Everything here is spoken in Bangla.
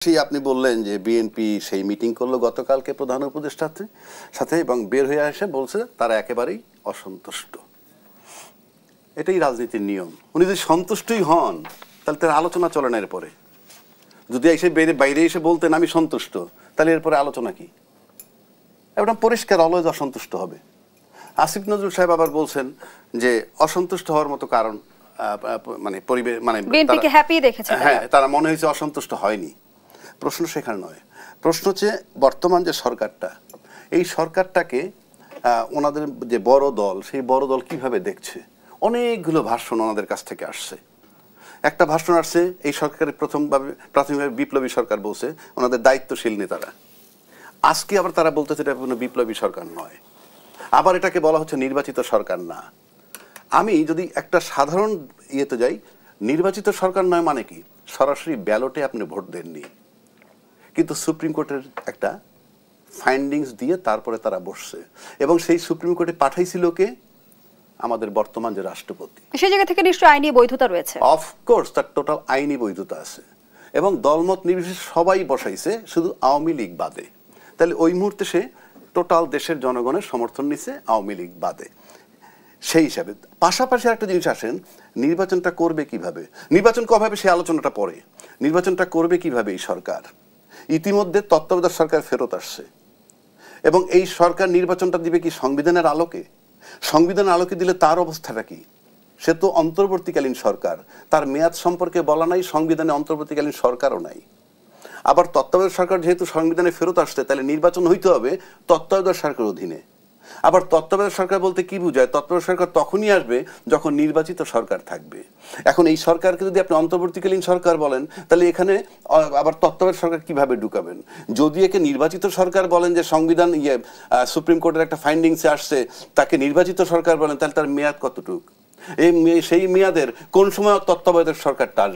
আপনি বললেন যে বিএনপি সেই মিটিং করলো গতকালকে প্রধান উপদেষ্টার সাথে এবং বের হয়ে এসে বলছে তারা একেবারেই অসন্তুষ্ট। এটাই রাজনীতির নিয়ম। উনি যদি সন্তুষ্টই হন তাহলে তার আলোচনা চলে না। এরপরে যদি এসে বাইরে এসে বলতেন আমি সন্তুষ্ট, তাহলে এরপরে আলোচনা কি? এটা পরিষ্কার অলওয়েজ অসন্তুষ্ট হবে। আসিফ নজরুল সাহেব আবার বলছেন যে অসন্তুষ্ট হওয়ার মতো কারণ মানে পরিবেশ মানে বিএনপিকে হ্যাপি দেখেছে। হ্যাঁ, তারা মনে হয়েছে অসন্তুষ্ট হয়নি। প্রশ্ন সেখানে নয়। প্রশ্ন হচ্ছে বর্তমান যে সরকারটা, এই সরকারটাকে ওনাদের যে বড় দল, সেই বড় দল কিভাবে দেখছে? অনেকগুলো ভাষণ ওনাদের কাছ থেকে আসছে। একটা ভাষণ আসছে এই সরকারের প্রাথমিকভাবে বিপ্লবী সরকার বলছে, ওনাদের দায়িত্বশীল নেতারা। আজকে আবার তারা বলতেছে এটা কোনো বিপ্লবী সরকার নয়, আবার এটাকে বলা হচ্ছে নির্বাচিত সরকার না। আমি যদি একটা সাধারণ ইয়েতে যাই, নির্বাচিত সরকার নয় মানে কি? সরাসরি ব্যালটে আপনি ভোট দেননি, কিন্তু সুপ্রিম কোর্টের একটা ফাইন্ডিংস দিয়ে তারপরে তারা বসছে এবং সেই সুপ্রিম কোর্টে পাঠাইছিল কে? আমাদের বর্তমান যে রাষ্ট্রপতি। সেই জায়গা থেকে নিশ্চয়ই আইনি বৈধতা রয়েছে। অফকোর্স তার টোটাল আইনি বৈধতা আছে এবং দলমত নির্বিশেষে সবাই বসাইছে, শুধু আওয়ামী লীগ বাদে। তাহলে ওই মুহূর্তে সে টোটাল দেশের জনগণের সমর্থন নিছে, আওয়ামী লীগ বাদে। সেই হিসাবে পাশাপাশি একটা জিনিস আসেন, নির্বাচনটা করবে কিভাবে? নির্বাচন কবে হবে সে আলোচনাটা পরে। নির্বাচনটা করবে কিভাবে এই সরকার? ইতিমধ্যে তত্ত্বাবধায়ক সরকার ফেরত আসছে এবং এই সরকার নির্বাচনটা দিবে কি সংবিধানের আলোকে? সংবিধানের আলোকে দিলে তার অবস্থাটা কি? সে তো অন্তর্বর্তীকালীন সরকার, তার মেয়াদ সম্পর্কে বলা নাই, সংবিধানে অন্তর্বর্তীকালীন সরকারও নাই। আবার তত্ত্বাবধায়ক সরকার যেহেতু সংবিধানে ফেরত আসছে, তাহলে নির্বাচন হইতে হবে তত্ত্বাবধায়ক সরকারের অধীনে। আবার তত্ত্বাবধায়ক সরকার বলতে কি বোঝায়? তত্ত্বাবধায়ক সরকার তখনই আসবে যখন নির্বাচিত সরকার থাকবে। এখন এই সরকারকে যদি আপনি অন্তর্বর্তীকালীন সরকার বলেন, তাহলে এখানে আবার তত্ত্বাবধায়ক সরকার কিভাবে ঢুকাবেন? যদি একে নির্বাচিত সরকার বলেন, যে সংবিধান সুপ্রিম কোর্টের একটা ফাইন্ডিংসে আসছে, তাকে নির্বাচিত সরকার বলেন, তাহলে তার মেয়াদ কতটুক? সেই মেয়াদের কোন সময় তত্ত্বাবধায়ক সরকারটা আসবে?